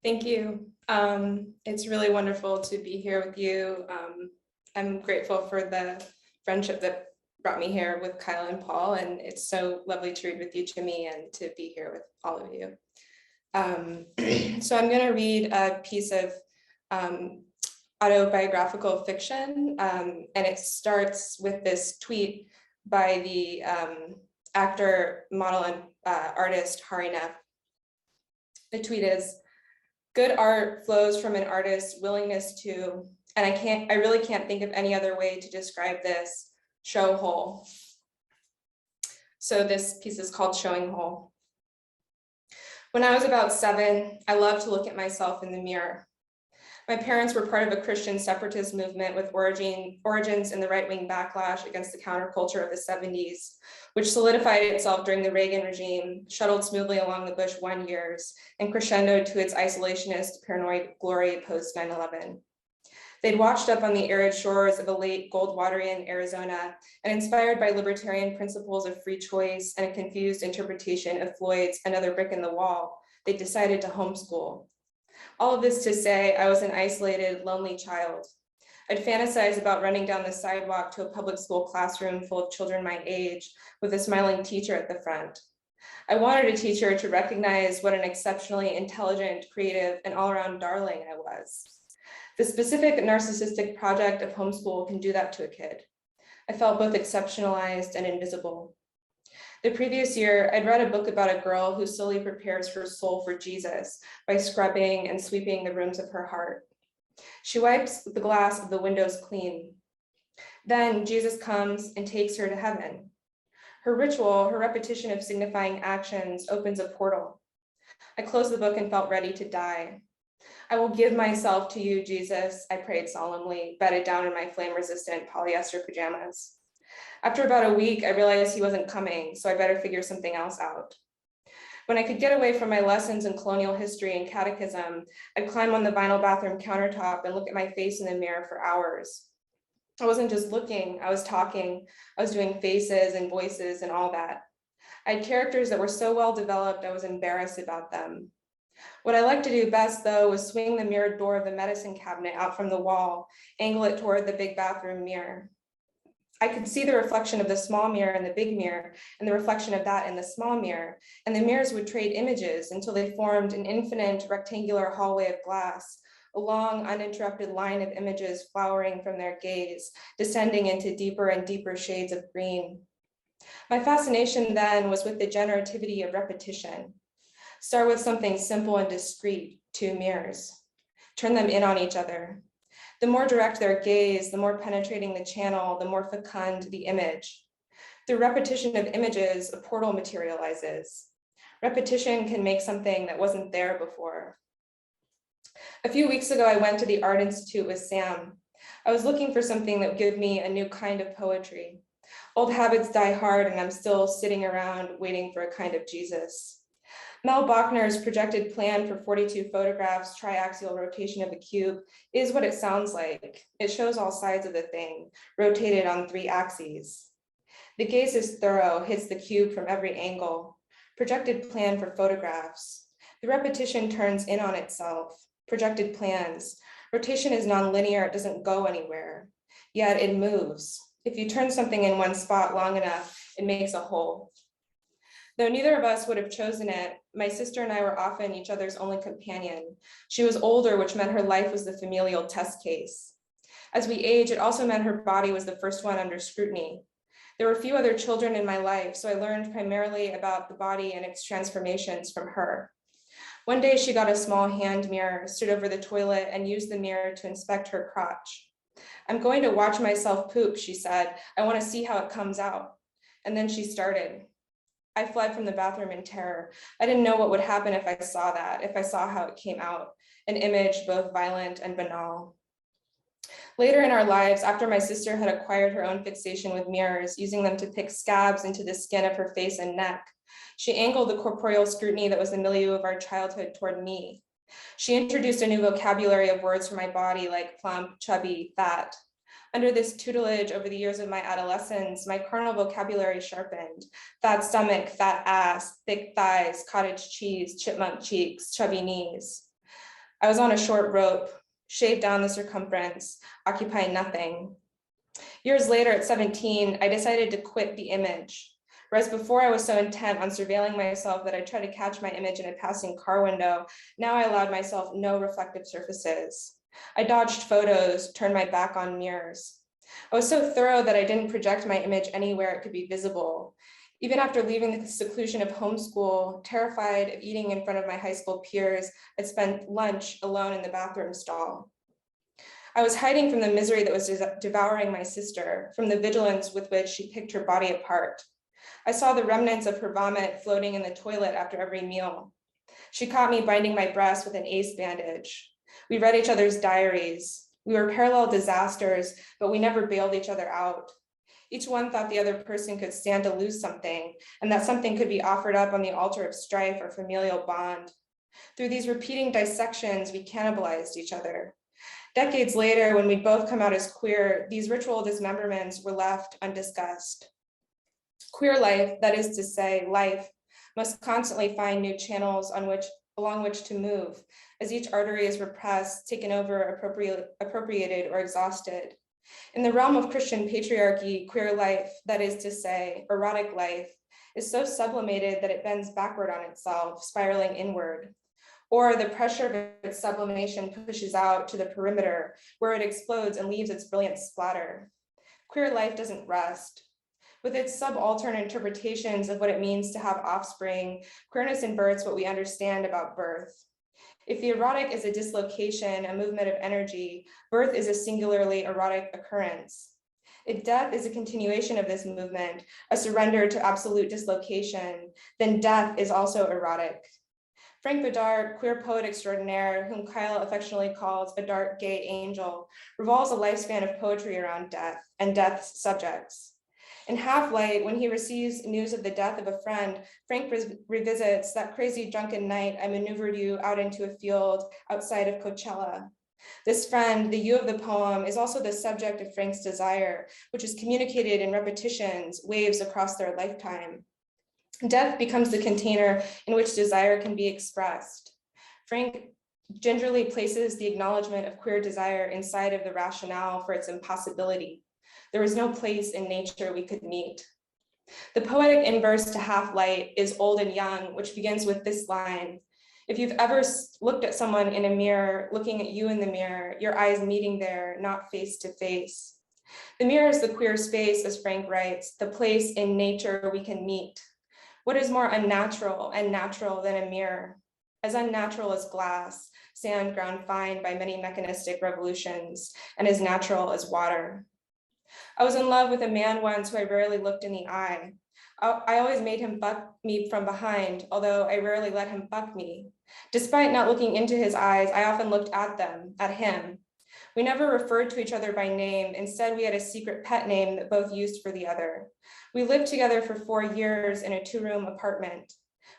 Thank you. It's really wonderful to be here with you. I'm grateful for the friendship that brought me here with Kyle and Paul, and it's so lovely to read with you, Jimmy, and to be here with all of you. So I'm going to read a piece of autobiographical fiction, and it starts with this tweet by the actor, model, and artist Hari Neff. The tweet is, "Good art flows from an artist's willingness to, and I really can't think of any other way to describe this, show whole." So this piece is called Showing Whole. When I was about 7, I loved to look at myself in the mirror. My parents were part of a Christian separatist movement with origins in the right-wing backlash against the counterculture of the 70s, which solidified itself during the Reagan regime, shuttled smoothly along the Bush 1 years, and crescendoed to its isolationist, paranoid glory post 9/11. They'd washed up on the arid shores of a late Goldwaterian Arizona, and inspired by libertarian principles of free choice and a confused interpretation of Floyd's Another Brick in the Wall, they decided to homeschool. All of this to say, I was an isolated, lonely child. I'd fantasize about running down the sidewalk to a public school classroom full of children my age with a smiling teacher at the front. I wanted a teacher to recognize what an exceptionally intelligent, creative, and all-around darling I was. The specific narcissistic project of homeschool can do that to a kid. I felt both exceptionalized and invisible. The previous year, I'd read a book about a girl who slowly prepares her soul for Jesus by scrubbing and sweeping the rooms of her heart. She wipes the glass of the windows clean. Then Jesus comes and takes her to heaven. Her ritual, her repetition of signifying actions opens a portal. I closed the book and felt ready to die. I will give myself to you, Jesus, I prayed solemnly, bedded down in my flame-resistant polyester pajamas. After about a week, I realized he wasn't coming, so I better figure something else out. When I could get away from my lessons in colonial history and catechism, I'd climb on the vinyl bathroom countertop and look at my face in the mirror for hours. I wasn't just looking, I was talking, I was doing faces and voices and all that. I had characters that were so well developed, I was embarrassed about them. What I liked to do best, though, was swing the mirrored door of the medicine cabinet out from the wall, angle it toward the big bathroom mirror. I could see the reflection of the small mirror in the big mirror and the reflection of that in the small mirror, and the mirrors would trade images until they formed an infinite rectangular hallway of glass, a long uninterrupted line of images flowering from their gaze, descending into deeper and deeper shades of green. My fascination then was with the generativity of repetition. Start with something simple and discrete, 2 mirrors. Turn them in on each other. The more direct their gaze, the more penetrating the channel, the more fecund the image. Through repetition of images, a portal materializes. Repetition can make something that wasn't there before. A few weeks ago, I went to the Art Institute with Sam. I was looking for something that would give me a new kind of poetry. Old habits die hard, and I'm still sitting around waiting for a kind of Jesus. Mel Bachner's projected plan for 42 photographs, triaxial rotation of a cube, is what it sounds like. It shows all sides of the thing, rotated on 3 axes. The gaze is thorough, hits the cube from every angle. Projected plan for photographs. The repetition turns in on itself. Projected plans. Rotation is nonlinear, it doesn't go anywhere. Yet it moves. If you turn something in one spot long enough, it makes a hole. Though neither of us would have chosen it, my sister and I were often each other's only companion. She was older, which meant her life was the familial test case. As we age, it also meant her body was the first one under scrutiny. There were few other children in my life, so I learned primarily about the body and its transformations from her. One day she got a small hand mirror, stood over the toilet, and used the mirror to inspect her crotch. "I'm going to watch myself poop," she said. "I want to see how it comes out." And then she started. I fled from the bathroom in terror. I didn't know what would happen if I saw that, if I saw how it came out, an image both violent and banal. Later in our lives, after my sister had acquired her own fixation with mirrors, using them to pick scabs into the skin of her face and neck, she angled the corporeal scrutiny that was the milieu of our childhood toward me. She introduced a new vocabulary of words for my body, like plump, chubby, fat. Under this tutelage over the years of my adolescence, my carnal vocabulary sharpened. Fat stomach, fat ass, thick thighs, cottage cheese, chipmunk cheeks, chubby knees. I was on a short rope, shaved down the circumference, occupying nothing. Years later, at 17, I decided to quit the image. Whereas before I was so intent on surveilling myself that I tried to catch my image in a passing car window, now I allowed myself no reflective surfaces. I dodged photos, turned my back on mirrors. I was so thorough that I didn't project my image anywhere it could be visible. Even after leaving the seclusion of homeschool, terrified of eating in front of my high school peers, I'd spent lunch alone in the bathroom stall. I was hiding from the misery that was devouring my sister, from the vigilance with which she picked her body apart. I saw the remnants of her vomit floating in the toilet after every meal. She caught me binding my breast with an ace bandage. We read each other's diaries. We were parallel disasters, but we never bailed each other out. Each one thought the other person could stand to lose something, and that something could be offered up on the altar of strife or familial bond. Through these repeating dissections, we cannibalized each other. Decades later, when we'd both come out as queer, these ritual dismemberments were left undiscussed. Queer life, that is to say, life, must constantly find new channels along which to move, as each artery is repressed, taken over, appropriated, or exhausted. In the realm of Christian patriarchy, queer life, that is to say, erotic life, is so sublimated that it bends backward on itself, spiraling inward. Or the pressure of its sublimation pushes out to the perimeter, where it explodes and leaves its brilliant splatter. Queer life doesn't rest. With its subaltern interpretations of what it means to have offspring, queerness inverts what we understand about birth. If the erotic is a dislocation, a movement of energy, birth is a singularly erotic occurrence. If death is a continuation of this movement, a surrender to absolute dislocation, then death is also erotic. Frank Bedard, queer poet extraordinaire, whom Kyle affectionately calls a dark gay angel, revolves a lifespan of poetry around death and death's subjects. In Half Light, when he receives news of the death of a friend, Frank revisits that crazy drunken night I maneuvered you out into a field outside of Coachella. This friend, the you of the poem, is also the subject of Frank's desire, which is communicated in repetitions, waves across their lifetime. Death becomes the container in which desire can be expressed. Frank gingerly places the acknowledgement of queer desire inside of the rationale for its impossibility. There was no place in nature we could meet. The poetic inverse to Half Light is Old and Young, which begins with this line: if you've ever looked at someone in a mirror, looking at you in the mirror, your eyes meeting there, not face to face. The mirror is the queer space, as Frank writes, the place in nature we can meet. What is more unnatural and natural than a mirror? As unnatural as glass, sand ground fine by many mechanistic revolutions, and as natural as water. I was in love with a man once who I rarely looked in the eye. I always made him buck me from behind, although I rarely let him buck me. Despite not looking into his eyes, I often looked at them, at him. We never referred to each other by name. Instead, we had a secret pet name that both used for the other. We lived together for 4 years in a 2-room apartment.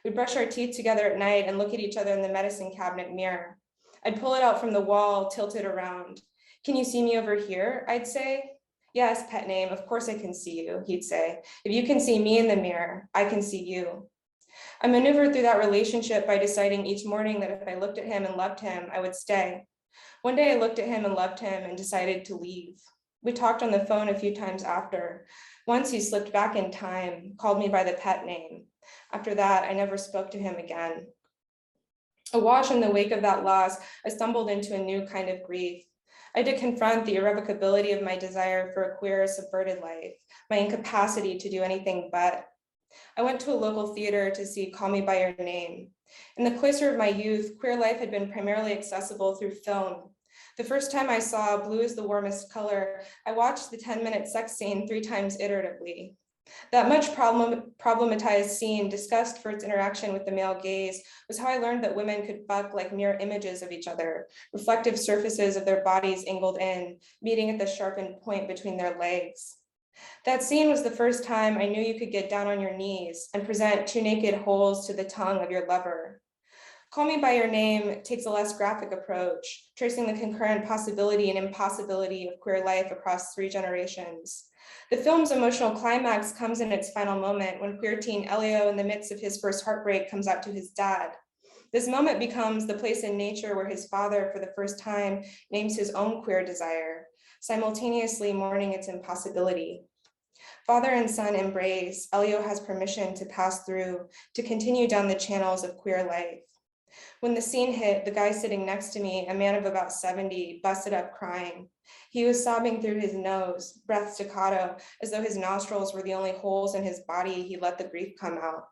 We'd brush our teeth together at night and look at each other in the medicine cabinet mirror. I'd pull it out from the wall, tilted around. Can you see me over here? I'd say. Yes, pet name, of course I can see you, he'd say. If you can see me in the mirror, I can see you. I maneuvered through that relationship by deciding each morning that if I looked at him and loved him, I would stay. One day I looked at him and loved him and decided to leave. We talked on the phone a few times after. Once he slipped back in time, called me by the pet name. After that, I never spoke to him again. Awash in the wake of that loss, I stumbled into a new kind of grief. I had to confront the irrevocability of my desire for a queer, subverted life, my incapacity to do anything but. I went to a local theater to see Call Me By Your Name. In the cloister of my youth, queer life had been primarily accessible through film. The first time I saw Blue is the Warmest Color, I watched the 10-minute sex scene 3 times iteratively. That much problematized scene, discussed for its interaction with the male gaze, was how I learned that women could fuck like mirror images of each other, reflective surfaces of their bodies angled in, meeting at the sharpened point between their legs. That scene was the first time I knew you could get down on your knees and present 2 naked holes to the tongue of your lover. Call Me By Your Name takes a less graphic approach, tracing the concurrent possibility and impossibility of queer life across 3 generations. The film's emotional climax comes in its final moment when queer teen Elio, in the midst of his first heartbreak, comes out to his dad. This moment becomes the place in nature where his father, for the first time, names his own queer desire, simultaneously mourning its impossibility. Father and son embrace. Elio has permission to pass through, to continue down the channels of queer life. When the scene hit, the guy sitting next to me, a man of about 70, busted up crying. He was sobbing through his nose, breath staccato, as though his nostrils were the only holes in his body he let the grief come out.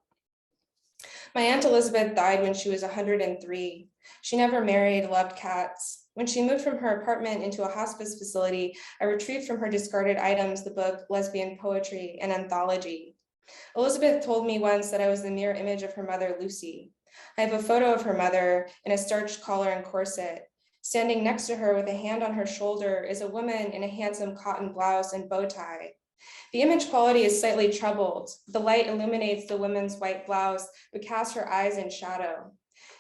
My Aunt Elizabeth died when she was 103. She never married, loved cats. When she moved from her apartment into a hospice facility, I retrieved from her discarded items the book Lesbian Poetry, an anthology. Elizabeth told me once that I was the mirror image of her mother, Lucy. I have a photo of her mother in a starched collar and corset. Standing next to her with a hand on her shoulder is a woman in a handsome cotton blouse and bow tie. The image quality is slightly troubled. The light illuminates the woman's white blouse, but casts her eyes in shadow.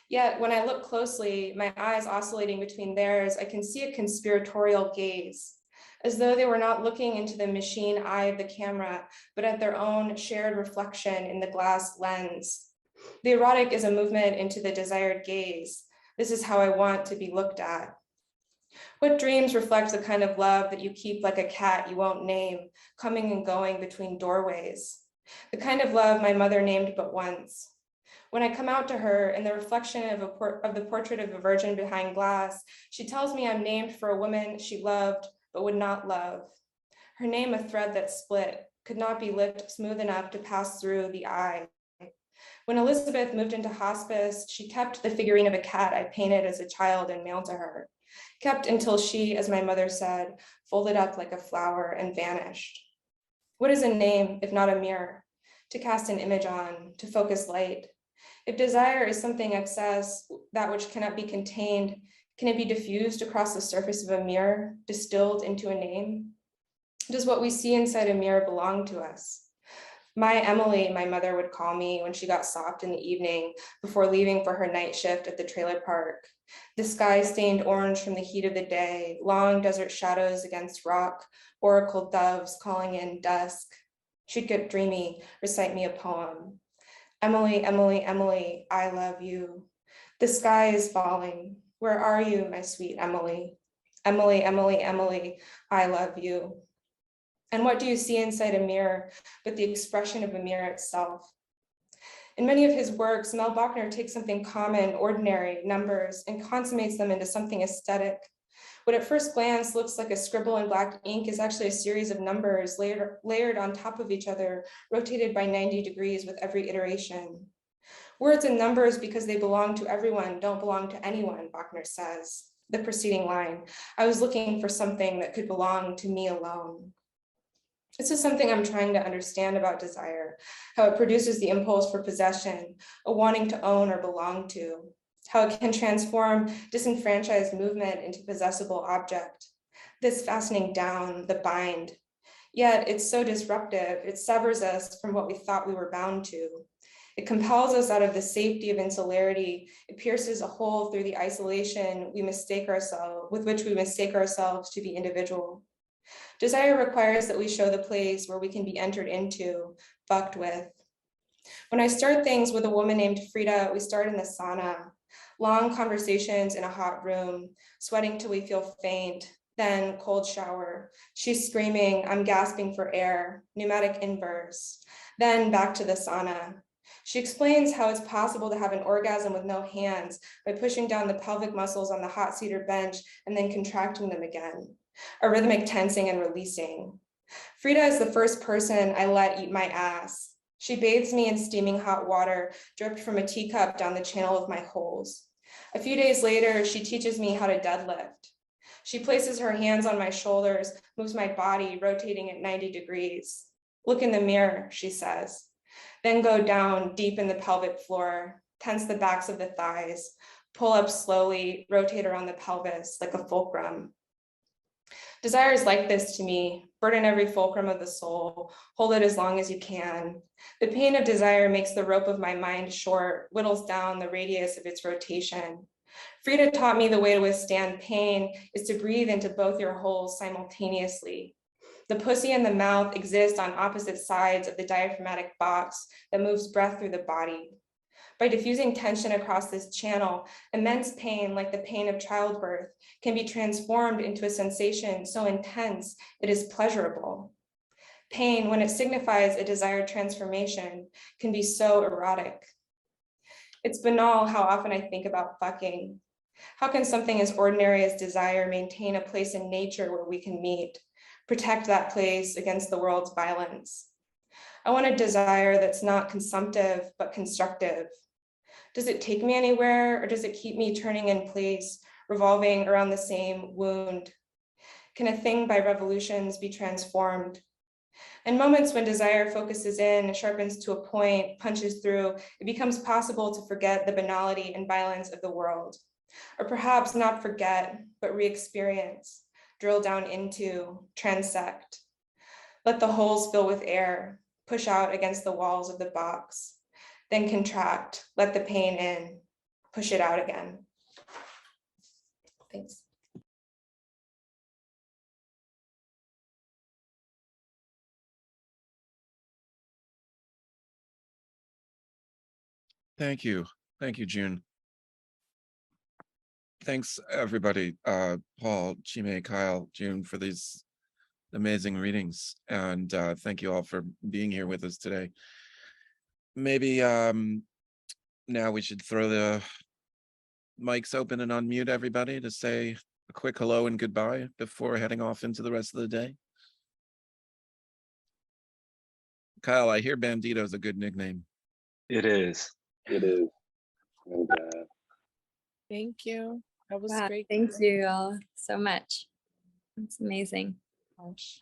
Yet when I look closely, my eyes oscillating between theirs, I can see a conspiratorial gaze, as though they were not looking into the machine eye of the camera, but at their own shared reflection in the glass lens. The erotic is a movement into the desired gaze. This is how I want to be looked at. What dreams reflect the kind of love that you keep like a cat you won't name, coming and going between doorways? The kind of love my mother named but once. When I come out to her in the reflection of the portrait of a virgin behind glass, she tells me I'm named for a woman she loved but would not love. Her name a thread that split, could not be lipped smooth enough to pass through the eye. When Elizabeth moved into hospice, she kept the figurine of a cat I painted as a child and mailed to her, kept until she, as my mother said, folded up like a flower and vanished. What is a name if not a mirror, to cast an image on, to focus light? If desire is something excess, that which cannot be contained, can it be diffused across the surface of a mirror, distilled into a name? Does what we see inside a mirror belong to us? My Emily, my mother would call me when she got soft in the evening before leaving for her night shift at the trailer park. The sky stained orange from the heat of the day, long desert shadows against rock, oracle doves calling in dusk. She'd get dreamy, recite me a poem. Emily, Emily, Emily, I love you. The sky is falling. Where are you, my sweet Emily? Emily, Emily, Emily, I love you. And what do you see inside a mirror but the expression of a mirror itself? In many of his works, Mel Bachner takes something common, ordinary, numbers, and consummates them into something aesthetic. What at first glance looks like a scribble in black ink is actually a series of numbers layered on top of each other, rotated by 90 degrees with every iteration. Words and numbers, because they belong to everyone, don't belong to anyone, Bachner says. The preceding line, I was looking for something that could belong to me alone. This is something I'm trying to understand about desire, how it produces the impulse for possession, a wanting to own or belong to, how it can transform disenfranchised movement into possessible object. This fastening down, the bind. Yet it's so disruptive, it severs us from what we thought we were bound to. It compels us out of the safety of insularity. It pierces a hole through the isolation with which we mistake ourselves to be individual. Desire requires that we show the place where we can be entered into, fucked with. When I start things with a woman named Frida, we start in the sauna. Long conversations in a hot room, sweating till we feel faint, then cold shower. She's screaming, I'm gasping for air, pneumatic inverse. Then back to the sauna. She explains how it's possible to have an orgasm with no hands by pushing down the pelvic muscles on the hot cedar bench and then contracting them again. A rhythmic tensing and releasing. Frida is the first person I let eat my ass. She bathes me in steaming hot water dripped from a teacup down the channel of my holes. A few days later, she teaches me how to deadlift. She places her hands on my shoulders, moves my body, rotating at 90 degrees. Look in the mirror, she says. Then go down deep in the pelvic floor, tense the backs of the thighs, pull up slowly, rotate around the pelvis like a fulcrum. Desire is like this to me, burden every fulcrum of the soul, hold it as long as you can. The pain of desire makes the rope of my mind short, whittles down the radius of its rotation. Frida taught me the way to withstand pain is to breathe into both your holes simultaneously. The pussy and the mouth exist on opposite sides of the diaphragmatic box that moves breath through the body. By diffusing tension across this channel, immense pain, like the pain of childbirth, can be transformed into a sensation so intense it is pleasurable. Pain, when it signifies a desired transformation, can be so erotic. It's banal how often I think about fucking. How can something as ordinary as desire maintain a place in nature where we can meet, protect that place against the world's violence? I want a desire that's not consumptive, but constructive. Does it take me anywhere, or does it keep me turning in place, revolving around the same wound? Can a thing by revolutions be transformed? In moments when desire focuses in, sharpens to a point, punches through, it becomes possible to forget the banality and violence of the world. Or perhaps not forget, but re-experience, drill down into, transect. Let the holes fill with air, push out against the walls of the box, then contract, let the pain in. push it out again. Thanks. Thank you. Thank you, June. Thanks, everybody. Paul, Chime, Kyle, June, for these amazing readings. And thank you all for being here with us today. Maybe now we should throw the mics open and unmute everybody to say a quick hello and goodbye before heading off into the rest of the day. Kyle, I hear Bandito is a good nickname. It is. It is. And Thank you. That was Wow, great. thank you all so much. It's amazing. Gosh.